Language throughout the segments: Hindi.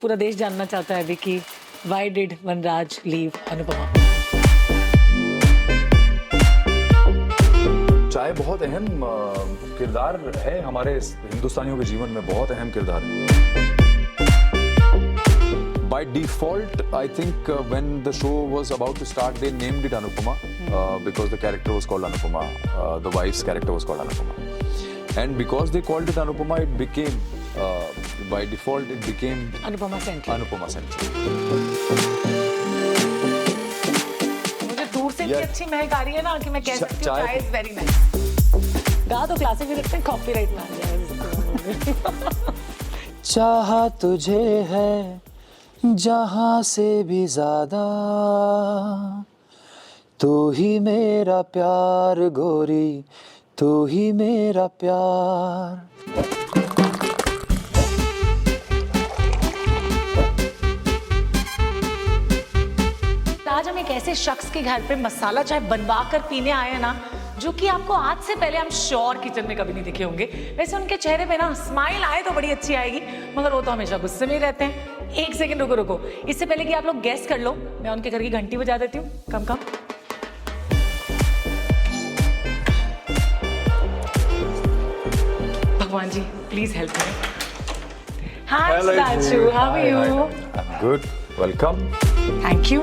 पूरा देश जानना चाहता है अभी कि why did Vanraj leave Anupama. चाय बहुत अहम किरदार है हमारे हिंदुस्तानियों के जीवन में, बहुत अहम किरदार है। By default, I think when the show was about to start, they named it Anupama because the character was called Anupama. The wife's character was called Anupama, and because they called it Anupama, it became by default it became Anupama central. Anupama Central. मुझे दूर से इतनी अच्छी महक आ रही है ना कि मैं कह सकती हूँ चाय- चाय इज वेरी नाइस। गा तो क्लासिक भी रखते हैं, कॉपीराइट ना आ जाए। चाहा तुझे है जहां से भी ज्यादा, तू ही मेरा प्यार गोरी, तू ही मेरा प्यार। आज हम एक ऐसे शख्स के घर पे मसाला चाय बनवा कर पीने आए हैं ना, जो कि आपको आज से पहले हम श्योर किचन में कभी नहीं दिखे होंगे। वैसे उनके चेहरे पे ना स्माइल आए तो बड़ी अच्छी आएगी, मगर वो तो हमेशा गुस्से में ही रहते हैं। एक सेकंड रुको रुको, इससे पहले कि आप लोग गेस कर लो, मैं उनके घर की घंटी बजा देती हूँ। Come come. भगवान जी please help me. Hi Sudhanshu, how are you? I'm good. Welcome. Thank you.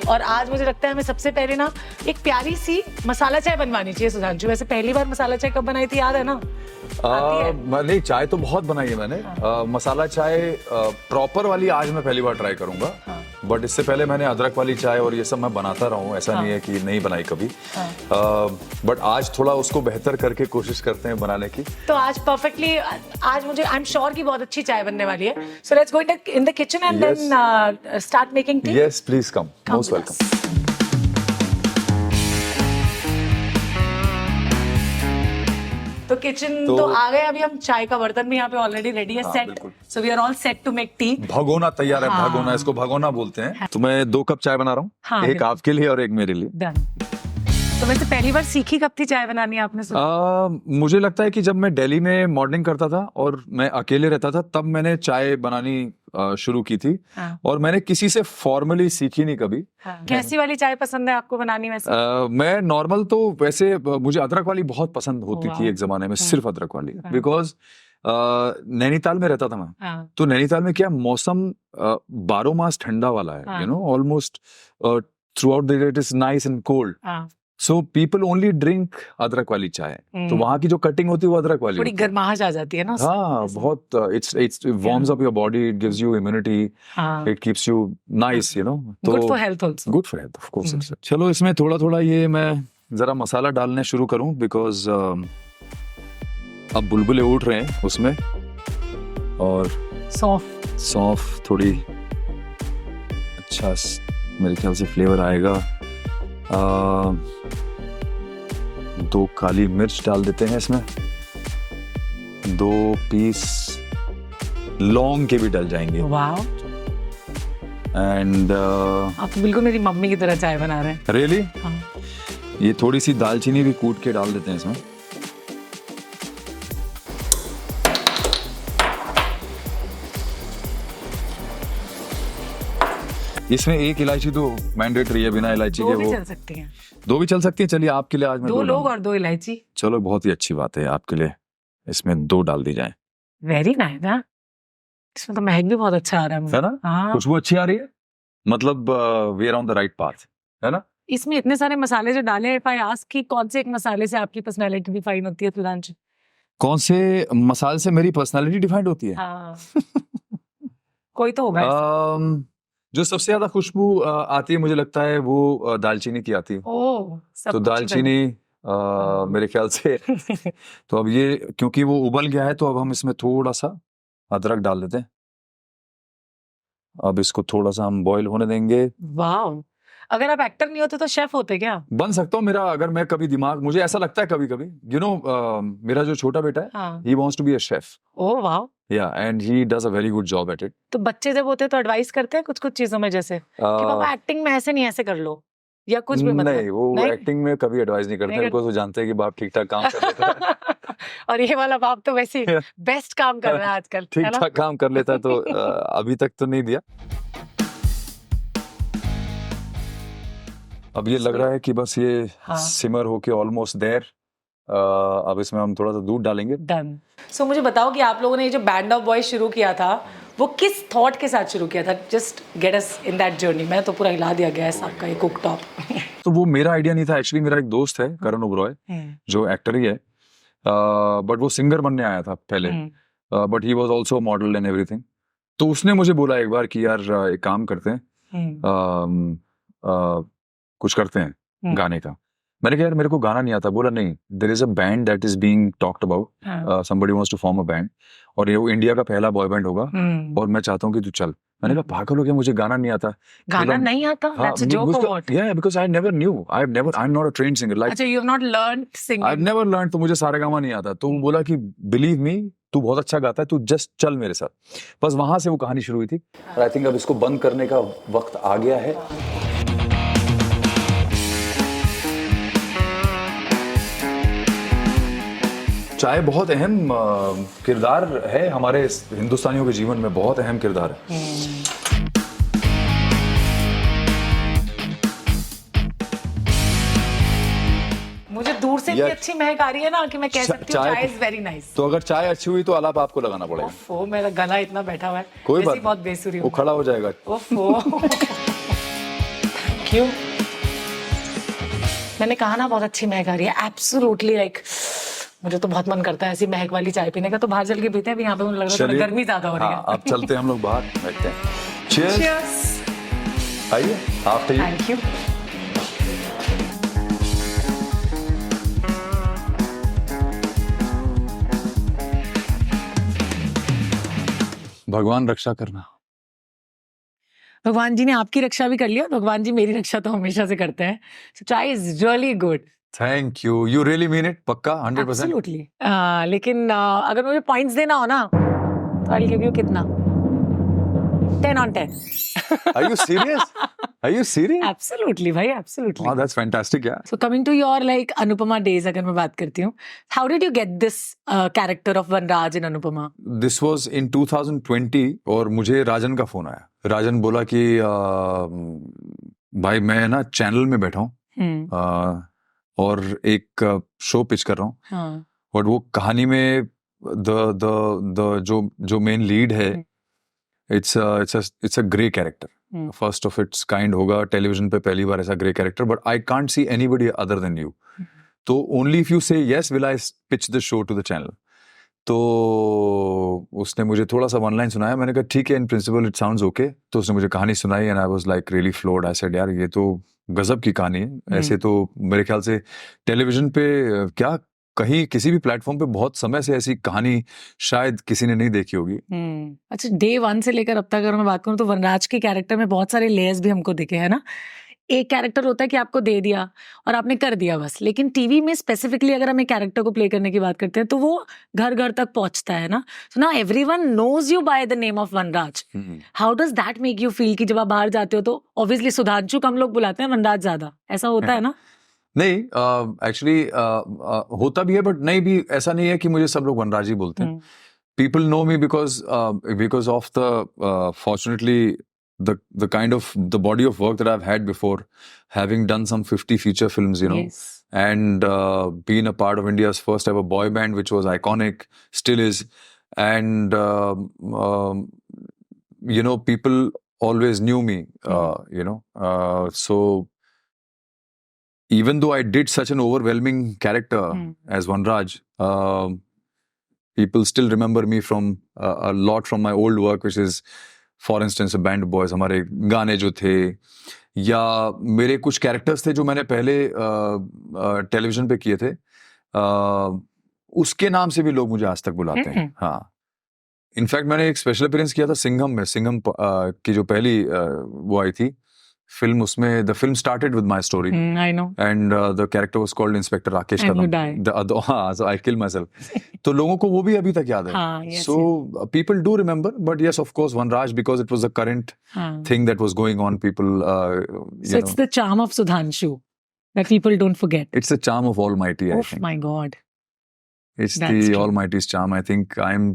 और आज मुझे लगता है हमें सबसे पहले ना एक प्यारी सी मसाला चाय बनवानी चाहिए सुधांशु। वैसे पहली बार मसाला चाय कब बनाई थी याद है ना? नहीं, चाय तो बहुत बनाई है मैंने। मसाला चाय प्रॉपर वाली आज मैं पहली बार ट्राई करूंगा। बट इससे पहले मैंने अदरक वाली चाय और ये सब मैं बनाता रहा हूँ, ऐसा नहीं है कि नहीं बनाई कभी। बट आज थोड़ा उसको बेहतर करके कोशिश करते हैं बनाने की। तो आज परफेक्टली, आज मुझे आई एम श्योर कि बहुत अच्छी चाय बनने वाली है। So let's go in the kitchen and then start making tea. Yes please come, most welcome. तो किचन तो आ गए, अभी हम चाय का बर्तन भी यहाँ पे ऑलरेडी रेडी है, set. So we are all set to make tea. भगोना तैयार है। भगोना, इसको भगोना बोलते हैं। तो मैं 2 कप चाय बना रहा हूँ, एक आपके लिए और एक मेरे लिए। डन। तो वैसे पहली बार सीखी कब थी चाय बनानी आपने? मुझे लगता है कि जब मैं दिल्ली में मॉडलिंग करता था और मैं अकेले रहता था, तब मैंने चाय बनानी शुरू की थी। और मैंने किसी से फॉर्मली सीखी नहीं कभी। कैसी वाली चाय पसंद है आपको बनानी? वैसे मैं नॉर्मल तो वैसे मुझे अदरक वाली बहुत पसंद होती थी एक जमाने में, सिर्फ अदरक वाली। बिकॉज नैनीताल में रहता था मैं। तो नैनीताल में क्या मौसम 12 मास ठंडा वाला है, you know, almost through out the year it is nice and cold. So people only drink अदरक वाली चाय। तो वहाँ की जो कटिंग होती है वो अदरक वाली, थोड़ी गर्माहट आ जाती है ना। हाँ, बहुत it's warms up your body, it gives you immunity, it keeps you nice, you know. तो good for health also. Good for health, of course. चलो इसमें थोड़ा थोड़ा ये मैं जरा मसाला डालने शुरू करूं, बिकॉज अब बुलबुले उठ रहे हैं उसमें। और सौंफ थोड़ी अच्छा मेरे ख्याल से फ्लेवर आएगा। 2 काली मिर्च डाल देते हैं इसमें। 2 पीस लौंग के भी डल जाएंगे। वाओ। एंड आप तो बिल्कुल मेरी मम्मी की तरह चाय बना रहे हैं। रियली? हाँ। ये थोड़ी सी दालचीनी भी कूट के डाल देते हैं इसमें। इसमें 1 इलायची तो मैंडेटरी है, बिना इलायची के दो भी वो चल सकती हैं। 2 भी चल सकती है। चलिए आपके लिए आज मैं 2 लोग और 2 इलायची। चलो बहुत ही अच्छी बात है, आपके लिए इसमें 2 डाल दी जाए। Very nice. हाँ, इसमें तो महक भी बहुत अच्छा आ रहा है मुझे। है ना? हाँ। खुशबू अच्छी आ रही है, मतलब we are on the right path, है ना? इसमें इतने सारे मसाले जो डाले हैं, इफ आई आस्क कि कौन से एक मसाले से आपकी पर्सनालिटी डिफाइन होती है सुधांशु? कौन से मसाले से मेरी पर्सनालिटी डिफाइंड होती है? हाँ। कोई तो होगा ऐसा। जो सबसे ज्यादा खुशबू आती है मुझे लगता है वो दालचीनी की आती है। ओह, सब तो कुछ दालचीनी मेरे ख्याल से तो अब ये क्योंकि वो उबल गया है, तो अब हम इसमें थोड़ा सा अदरक डाल देते हैं। अब इसको थोड़ा सा हम बॉईल होने देंगे। वाह, अगर आप एक्टर नहीं होते तो शेफ होते क्या? बन सकता हूँ। मेरा अगर मैं कभी दिमाग, मुझे ऐसा लगता है कभी कभी, यू नो, मेरा जो छोटा बेटा है, he wants to be a chef. Oh वाह। Yeah and he does a very good job at it. तो बच्चे जब होते हैं तो एडवाइस करते हैं कुछ कुछ चीजों में, जैसे कि पापा एक्टिंग में ऐसे नहीं ऐसे कर लो, या कुछ भी? मतलब नहीं, वो एक्टिंग में कभी एडवाइस नहीं करते, बिकॉज़ वो जानते हैं कि बाप ठीक ठाक काम कर लेता है। और ये वाला बाप तो वैसे बेस्ट काम कर रहा है आजकल, ठीक है ना? ठाक काम कर लेता तो अभी तक तो नहीं दिया। अब ये लग रहा है कि बस ये हाँ। सिमर होके ऑलमोस्ट देयर। अब इसमें हम थोड़ा सा दूध डालेंगे। डन। सो मुझे बताओ कि आप लोगों ने ये जो बैंड ऑफ बॉयज शुरू किया था वो किस थॉट के साथ शुरू किया था? Just get us in that journey. मैं तो पूरा हिला दिया गैस आपका ये कुक टॉप। तो वो मेरा आइडिया नहीं था एक्चुअली। मेरा एक दोस्त है करण ओबरॉय, जो एक्टर ही है, बट वो सिंगर बनने आया था पहले, but he was also model and everything. तो उसने मुझे बोला एक बार कि यार एक काम करते हैं, कुछ करते हैं गाने का। मैंने कहा यार मेरे को गाना नहीं आता। बोला नहीं, there is a band that is being talked about, somebody wants to form a band, और ये वो इंडिया का पहला बॉय बैंड होगा, और मैं चाहता हूँ कि तू चल। मैंने कहा पागल हो गया, मुझे गाना नहीं आता। गाना नहीं आता? That's a joke or what? Yeah, because I never knew. I'm not a trained singer. Like, अच्छा, you have not learned singing. I've never learned, तो मुझे सारेगामा नहीं आता। तो वो बोला कि believe me, तू बहुत अच्छा गाता है, तू जस्ट चल मेरे साथ। बस वहां से वो कहानी शुरू हुई थी। और आई थिंक अब इसको बंद करने का वक्त आ गया है। चाय बहुत अहम किरदार है हमारे हिंदुस्तानियों के जीवन में, बहुत अहम किरदार है। मुझे दूर से इतनी अच्छी महक आ रही है ना कि मैं कह सकती हूँ चाय इज वेरी नाइस। तो अगर चाय अच्छी हुई तो अलाप आपको लगाना पड़ेगा। ओफो, मेरा गला इतना बैठा हुआ है, कोई बात बहुत बेसुरी वो खड़ा हो जाएगा। ओफो। क्यों? मैंने कहा ना बहुत अच्छी महक आ रही है। एब्सोल्युटली, लाइक मुझे तो बहुत मन करता है ऐसी महक वाली चाय पीने का। तो बाहर चल के पीते हैं। अभी यहाँ पे मुझे लग रहा है गर्मी ज्यादा हो रही है। अब चलते हैं हम लोग बाहर, बैठते हैं। चीयर्स। आइए, आफ्टर यू। Thank you. भगवान रक्षा करना। भगवान जी ने आपकी रक्षा भी कर लिया, भगवान जी मेरी रक्षा तो हमेशा से करते हैं। सो चाय is really good. Thank you. You really mean it? पक्का 100%? एब्सोल्युटली। लेकिन अगर मुझे पॉइंट्स देना हो ना तो आई विल गिव यू कितना? 10 on 10. Are you serious? Are you serious? Absolutely, भाई, absolutely. Oh, that's fantastic, yeah. So coming to your like Anupama days, अगर मैं बात करती हूँ, how did you get this character of Vanraj in Anupama? This was in 2020 और मुझे राजन का फोन आया। राजन बोला कि भाई मैं ना चैनल में बैठा हूँ और एक शो पिच कर रहा हूँ, और वो कहानी में जो मेन लीड है, it's a grey character, first of its kind होगा टेलीविजन पे पहली बार ऐसा grey character, but I can't see anybody other than you, तो only if you say yes will I pitch the show to the channel. तो उसने मुझे थोड़ा सा वन लाइन सुनाया, मैंने कहा ठीक है, in principle it sounds okay. तो उसने मुझे कहानी सुनाई and I was like really floored. I said यार ये तो गजब की कहानी है। ऐसे तो मेरे ख्याल से टेलीविजन पे क्या कहीं किसी भी प्लेटफॉर्म पे बहुत समय से ऐसी कहानी शायद किसी ने नहीं देखी होगी। अच्छा, डे 1 से लेकर अब तक अगर मैं बात करूं तो वनराज के कैरेक्टर में बहुत सारे लेयर्स भी हमको दिखे हैं ना। एक कैरेक्टर होता है कि आपको दे दिया और आपने कर दिया बस, लेकिन टीवी में स्पेसिफिकली अगर हम एक कैरेक्टर को प्ले करने की बात करते हैं तो वो घर घर तक पहुंचता है ना। So now everyone knows you by the name of Vanraj. How does that make you feel कि जब आप बाहर जाते हो तो ऑब्वियसली सुधांशु कम लोग बुलाते हैं, वनराज ज्यादा, ऐसा होता है ना? नहीं, एक्चुअली होता भी है, बट नहीं भी ऐसा नहीं है कि मुझे सब लोग वनराज ही बोलते हैं। People know me because of the fortunately the kind of the body of work that I've had before, having done some 50 feature films, you know, yes. And being a part of India's first ever boy band, which was iconic, still is, and you know, people always knew me, you know, so even though I did such an overwhelming character as Vanraj, people still remember me from a lot from my old work, which is for instance band boys, हमारे गाने जो थे, या मेरे कुछ कैरेक्टर्स थे जो मैंने पहले टेलीविजन पे किए थे, उसके नाम से भी लोग मुझे आज तक बुलाते हैं। हाँ, इनफैक्ट मैंने एक स्पेशल अपीयरेंस किया था सिंघम में। सिंघम की जो पहली वो आई थी फिल्म, उसमें the film started with my story, I know, and the character was called inspector Rakesh Kadam, so I kill my self. तो लोगों को वो भी अभी तक याद है। So people do remember, but yes of course Vanraj, because it was the current thing that was going on. People so it's the charm of Sudhanshu that people don't forget. It's the charm of Almighty, I think. Oh my God. It's That's the true. Almighty's charm. I think I'm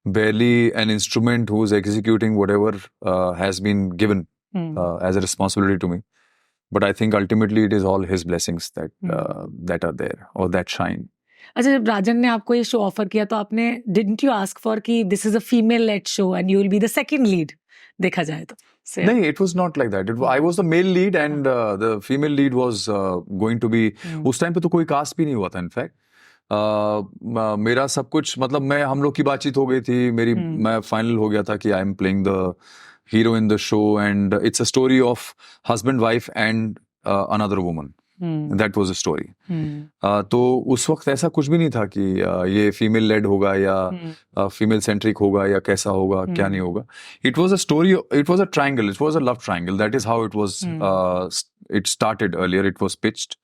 barely an instrument who's executing whatever has been given as a responsibility to me. But I think ultimately it is all His blessings that that are there or that shine. अच्छा, जब राजन ने आपको ये शो ऑफर किया तो आपने डिडंट यू आस्क फॉर कि this is a female led show and you will be the second lead, देखा जाए तो? नहीं, it was not like that. I was the male lead and the female lead was going to be. उस टाइम पे तो कोई कास्ट भी नहीं हुआ था इनफैक्ट. मेरा सब कुछ मतलब हम लोग की बातचीत हो गई थी, मैं फाइनल हो गया था कि I am playing the hero in the show and it's a story of husband wife and another woman. That was a story. तो उस वक्त ऐसा कुछ भी नहीं था कि ये फीमेल लेड होगा या फीमेल सेंट्रिक होगा या कैसा होगा क्या नहीं होगा. It was a story, it was a triangle, it was a love triangle. That is how it was. It started earlier, it was pitched.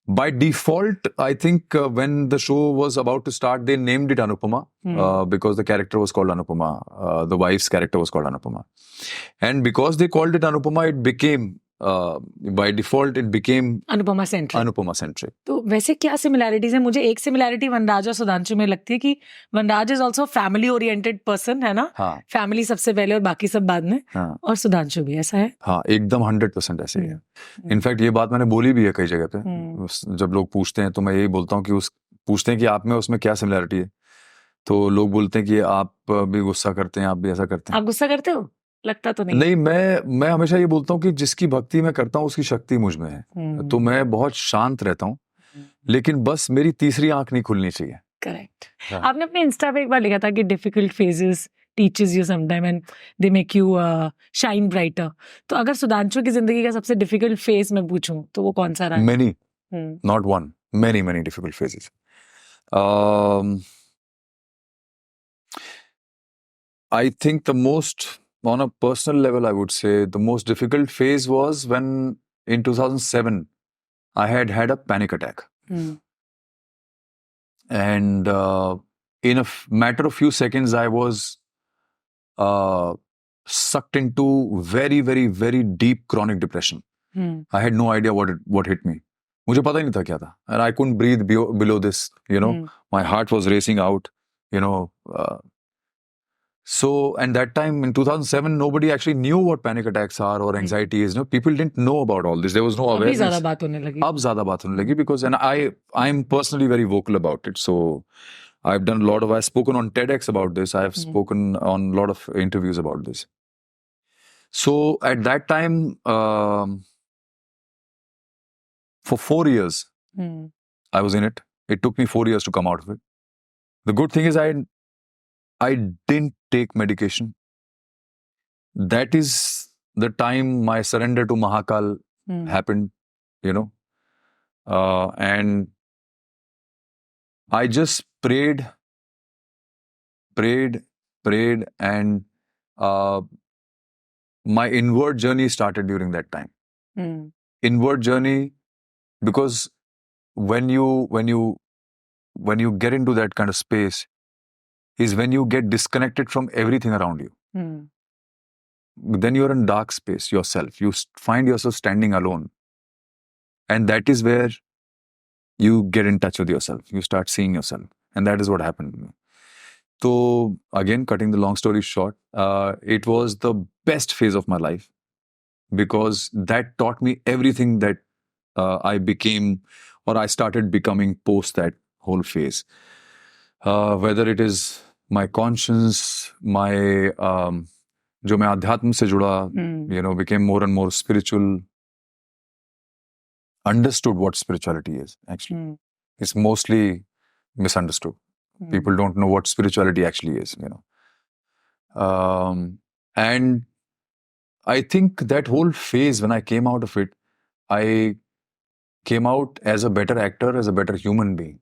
By default, I think when the show was about to start, they named it Anupama because the character was called Anupama. The wife's character was called Anupama. And because they called it Anupama, it became, by default, it became Anupama centric. Anupama centric. तो वैसे क्या सिमिलैरिटीज है? मुझे एक सिमिलैरिटी वनराज और सुधांशु में लगती है कि Vanraj is also family oriented person, है ना? हाँ. फैमिली सबसे पहले और बाकी सब बाद में. हाँ. और सुधांशु भी ऐसा है. हाँ, एकदम 100% ऐसे ही है. इनफैक्ट ये बात मैंने बोली भी है कई जगह पे. जब लोग पूछते हैं तो मैं यही बोलता हूँ कि पूछते हैं कि आप में उसमें क्या सिमिलैरिटी है, तो लोग बोलते हैं कि आप भी गुस्सा करते हैं, आप भी ऐसा करते हैं. आप गुस्सा करते हो? लगता तो नहीं. नहीं, मैं हमेशा ये बोलता हूँ कि जिसकी भक्ति मैं करता हूँ उसकी शक्ति मुझ में है. तो मैं बहुत शांत रहता हूँ, लेकिन बस मेरी तीसरी आंख नहीं खुलनी चाहिए. करेक्ट. आपने अपने इंस्टा पे एक बार लिखा था कि difficult phases teaches you sometime and they make you shine brighter. तो अगर सुधांशु की जिंदगी का सबसे डिफिकल्ट फेज मैं पूछूं तो वो कौन सा रहा? Many, not one, many difficult phases. I think the most, on a personal level, I would say the most difficult phase was when in 2007 I had a panic attack. And in a matter of few seconds I was sucked into very deep chronic depression. I had no idea what hit me. मुझे पता ही नहीं था क्या था. And I couldn't breathe below this, you know. My heart was racing out, you know. So, and that time in 2007, nobody actually knew what panic attacks are or anxiety is. No, people didn't know about all this. There was no awareness. अभी ज़्यादा बात होने लगी. अब ज़्यादा बात होने लगी because, and I'm personally very vocal about it. So, I've done a lot of, I've spoken on TEDx about this. I've spoken on a lot of interviews about this. So, at that time, for 4 years, I was in it. It took me 4 years to come out of it. The good thing is I didn't take medication. That is the time my surrender to Mahakal happened, you know. And I just prayed, and my inward journey started during that time. Inward journey, because when you get into that kind of space, is when you get disconnected from everything around you. Then you're in dark space yourself. You find yourself standing alone. And that is where you get in touch with yourself. You start seeing yourself. And that is what happened to me. So, again, cutting the long story short, it was the best phase of my life. Because that taught me everything that I became, or I started becoming post that whole phase. Whether it is my conscience, my जो मैं अध्यात्म से जुड़ा, you know, became more and more spiritual, understood what spirituality is actually. It's mostly misunderstood. People don't know what spirituality actually is, you know. And I think that whole phase, when I came out of it, I came out as a better actor, as a better human being.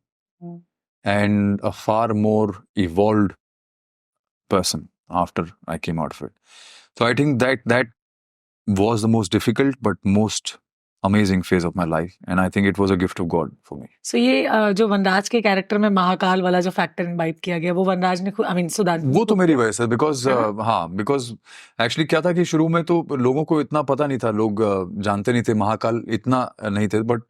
And a far more evolved person after I came out of it. So I think that was the most difficult but most amazing phase of my life, and I think it was a gift of God for me. So ये जो वनराज के कैरेक्टर में महाकाल वाला जो फैक्टर इनवाइट किया गया, वो वनराज ने I mean सुधांशु, वो तो मेरी वजह से, because because actually क्या था कि शुरू में तो लोगों को इतना पता नहीं था, लोग जानते नहीं थे, महाकाल इतना नहीं थे, but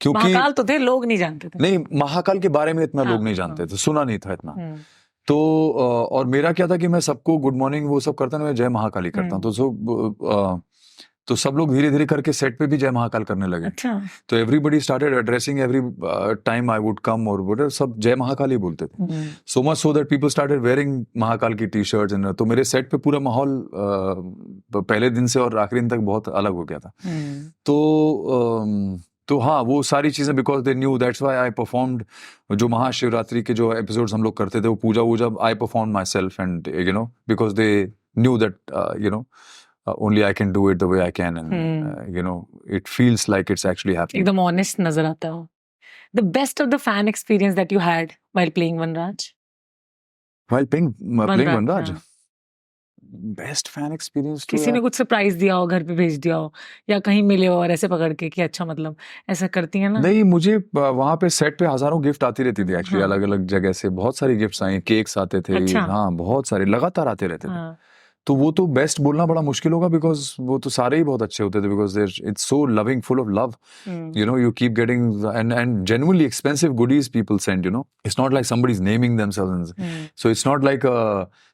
क्योंकि महाकाल तो थे, लोग नहीं जानते थे। नहीं, महाकाल के बारे में इतना हाँ, लोग नहीं जानते थे, सुना नहीं था इतना। हम्म, तो और मेरा क्या था कि मैं सबको गुड मॉर्निंग वो सब करता ना, मैं जय महाकाली करता हूँ। तो सब लोग धीरे धीरे करके सेट पे भी जय महाकाल करने लगे। अच्छा, तो everybody started addressing every time I would come और वोट सब जय महाकाल ही बोलते थे। So much so that people started wearing Mahakal की टी शर्ट्स एंड तो मेरे सेट पे पूरा माहौल पहले दिन से और आखिरी दिन तक बहुत अलग हो गया था। तो हाँ, वो सारी चीजें because they knew, that's why I performed. जो महाशिवरात्रि के जो एपिसोड्स हम लोग करते थे, वो पूजा वूजा, I perform my self and you know because they knew that you know only I can do it the way I can and you know it feels like it's actually happening. एकदम ऑनेस्ट नजर आता हो। The best of the fan experience that you had while playing Vanraj? While playing Vanraj, हाँ। best fan experience तो किसी ने कुछ सरप्राइज दिया हो, घर पे भेज दिया हो, या कहीं मिले हो और ऐसे पकड़ के कि अच्छा, मतलब ऐसा करती है ना? नहीं, मुझे वहां पे सेट पे हजारों गिफ्ट आती रहती थी एक्चुअली। हाँ। अलग अलग जगह से बहुत सारी गिफ्ट्स आई, केक्स आते थे। अच्छा। हाँ, बहुत सारे लगातार आते रहते थे। हाँ। तो वो तो बेस्ट बोलना बड़ा मुश्किल होगा बिकॉज वो तो सारे ही बहुत अच्छे होते थे because it's so loving, full of love, you know, you keep getting and genuinely expensive goodies people send, you know, it's not like somebody's naming themselves so it's not like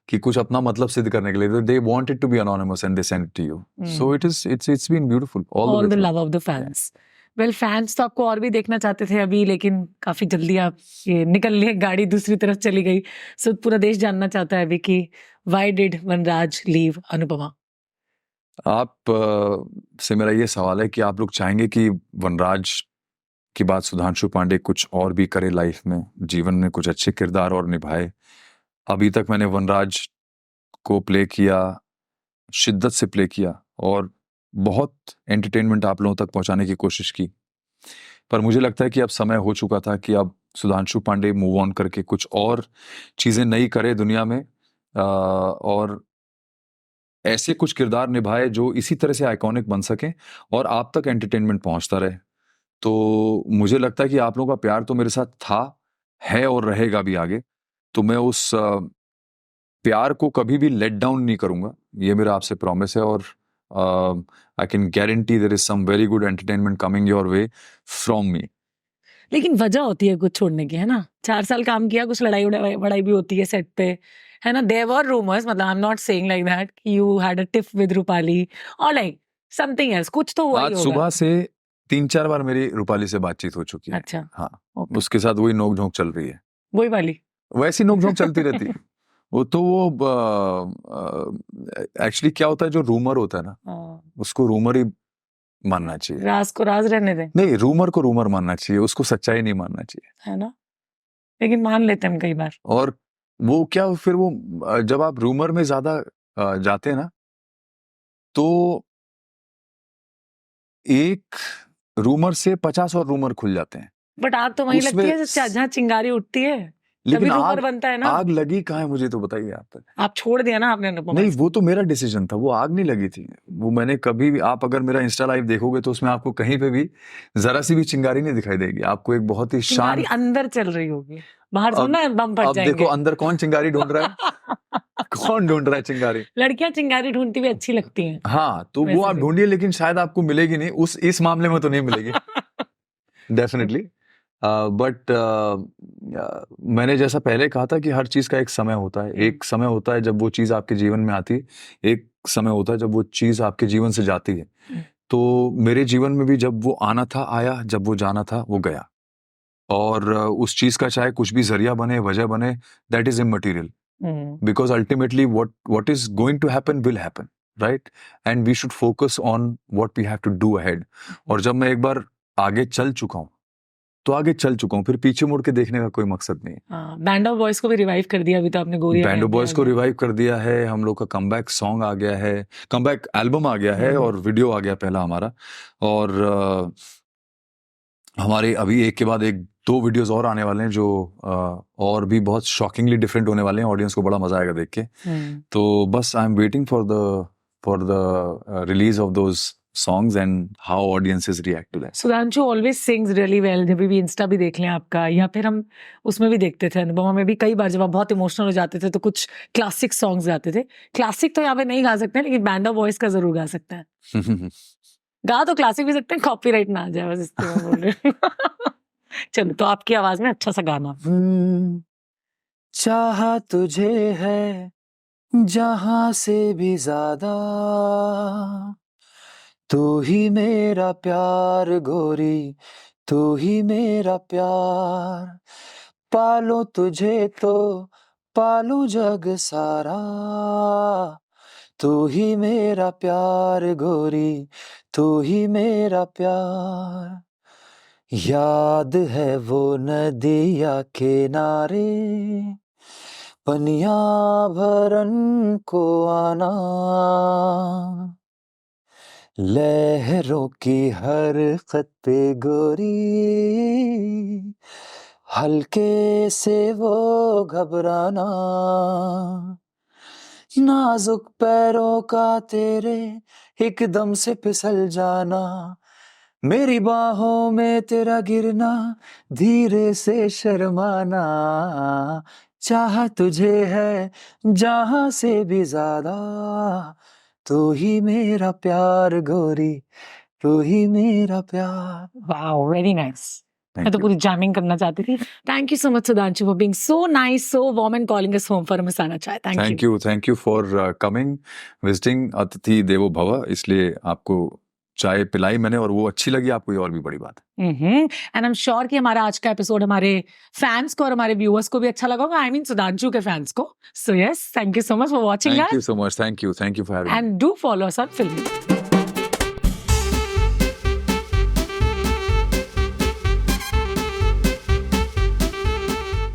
कि कुछ अपना मतलब सिद्ध करने के लिए, they want it to be anonymous and they send it to you, so it's been beautiful all the love of the fans. Well, fans तो आपको और भी देखना चाहते थे अभी, लेकिन काफी जल्दी आप ये निकल लिए, गाड़ी दूसरी तरफ चली गई। सो पूरा देश जानना चाहता है अभी कि why did Vanraj leave Anupama? आप से मेरा ये सवाल है कि आप लोग चाहेंगे कि वनराज के बाद सुधांशु पांडे कुछ और भी करे लाइफ में, जीवन में कुछ अच्छे किरदार और निभाए? अभी तक मैंने वनराज को प्ले किया, शिद्दत से प्ले किया और बहुत एंटरटेनमेंट आप लोगों तक पहुंचाने की कोशिश की, पर मुझे लगता है कि अब समय हो चुका था कि अब सुधांशु पांडे मूव ऑन करके कुछ और चीजें नई करे दुनिया में और ऐसे कुछ किरदार निभाए जो इसी तरह से आइकॉनिक बन सके और आप तक एंटरटेनमेंट पहुंचता रहे। तो मुझे लगता है कि आप लोगों का प्यार तो मेरे साथ था, है और रहेगा भी आगे। तो मैं उस प्यार को कभी भी लेट डाउन नहीं करूंगा, ये मेरा आपसे प्रॉमिस है। और I can guarantee there is some very good entertainment coming your way from me. लेकिन वजह होती है कुछ छोड़ने की, है ना? 4 साल काम किया, कुछ लड़ाई वड़ाई भी होती है सेट पे, है ना? There were rumors, मतलब I am not saying like that कि you had a tiff with Rupali और लाइक समथिंग एल्स, कुछ तो हुआ ही आज होगा। सुबह से 3-4 बार मेरी रूपाली से बातचत हो चुकी है। अच्छा, हाँ, ओके। उसके साथ वही नोक झोंक चल रही है, वही वाली। वैसी नोक झोंक चलती रहती है। वो तो वो एक्चुअली क्या होता है, जो रूमर होता है ना, उसको रूमर ही मानना चाहिए। राज को राज रहने दें। नहीं, रूमर को रूमर मानना चाहिए, उसको सच्चाई नहीं मानना चाहिए, है ना? लेकिन मान लेते हैं हम कई बार। और वो क्या, फिर वो जब आप रूमर में ज्यादा जाते हैं ना, तो एक रूमर से 50 और रूमर खुल जाते हैं। बट आग तो वहीं लगती है जहाँ चिंगारी उठती है, लेकिन तभी रूमर बनता है ना। आग लगी कहाँ है मुझे तो बताइए आप। आप छोड़ दिया ना आपने अनुपमा। नहीं, वो तो मेरा डिसीजन था, वो आग नहीं लगी थी। वो मैंने कभी भी, आप अगर मेरा इंस्टा लाइव देखोगे तो उसमें आपको कहीं पे भी जरा सी भी चिंगारी नहीं दिखाई देगी। आपको एक बहुत ही शांत अंदर चल रही होगी, बाहर तो ना बम फट जाएंगे। अब देखो अंदर कौन चिंगारी ढूंढ रहा है। कौन ढूंढ रहा है चिंगारी? लड़कियां चिंगारी ढूंढती भी अच्छी लगती हैं। हाँ, तो वो आप ढूंढिए, लेकिन शायद आपको मिलेगी नहीं, इस मामले में तो नहीं मिलेगी। डेफिनेटली। बट मैंने जैसा पहले कहा था कि हर चीज का एक समय होता है। एक समय होता है जब वो चीज आपके जीवन में आती है, एक समय होता है जब वो चीज आपके जीवन से जाती है। तो मेरे जीवन में भी जब वो आना था आया, जब वो जाना था वो गया, और उस चीज का चाहे कुछ भी जरिया बने, वजह बने, that is immaterial, because ultimately what is going to happen will happen, right? And we should focus on what we have to do ahead. और जब मैं एक बार आगे चल चुका हूँ तो आगे चल चुका हूँ, फिर पीछे मुड़ के देखने का कोई मकसद नहीं है। बैंड ऑफ बॉयज को भी रिवाइव कर दिया अभी तो आपने, गोरी बैंड ऑफ बॉयज को रिवाइव कर दिया है, हम लोग का कमबैक सॉन्ग आ गया है, कमबैक एल्बम आ गया है, और वीडियो आ गया पहला हमारा, और हमारे अभी एक के बाद एक 2 वीडियोस और आने वाले हैं जो और भी बहुत शॉकिंगली डिफरेंट होने वाले हैं। ऑडियंस को बड़ा मजा आएगा देख के। तो बस I am waiting for the release of those songs and how audiences react to that. Sudhanshu always sings really well. जब भी इंस्टा भी देख लें आपका, या फिर हम उसमें भी देखते थे, अनुपमा में भी कई बार जब आप बहुत इमोशनल हो जाते थे तो कुछ क्लासिक सॉन्ग्स गाते थे। क्लासिक तो यहाँ पे नहीं गा सकते, लेकिन बैंड ऑफ वॉइस का जरूर गा सकते हैं। गा तो क्लासिक भी सकते हैं, कॉपीराइट ना आ जाए, बस इसलिए मैं बोल रही हूँ। चलो, तो आपकी आवाज में अच्छा सा गाना। चाहा तुझे है जहां से भी ज्यादा, तू ही मेरा प्यार गोरी, तू ही मेरा प्यार, पालो तुझे तो पालू जग सारा, तू ही मेरा प्यार गोरी, तू ही मेरा प्यार। याद है वो नदिया किनारे, पनिया भरन को आना, लहरों की हरकत पे गोरी, हल्के से वो घबराना, नाजुक पैरों का तेरे एकदम से फिसल जाना, मेरी बाहों में तेरा गिरना, धीरे से शर्माना, चाहा तुझे है जहां से भी ज्यादा, तू ही मेरा प्यार गोरी, तू ही मेरा प्यार। Wow, very nice. मैं Thank तो you. पूरी जैमिंग करना चाहती थी। Thank you so much Sudhanshu for being so nice, so warm and calling us home for masala chai. Thank you for coming, visiting, अतिथि देवो भव। इसलिए आपको चाय पिलाई मैंने और वो अच्छी लगी आपको, ये और भी बड़ी बात है। एंड आई एम श्योर कि हमारा आज का एपिसोड हमारे फैंस को और हमारे व्यूअर्स को भी अच्छा लगा होगा, आई मीन सुधांशु के फैंस को। So yes, thank you so much for watching thank you so much, thank you for having. And do follow us on फिल्मी।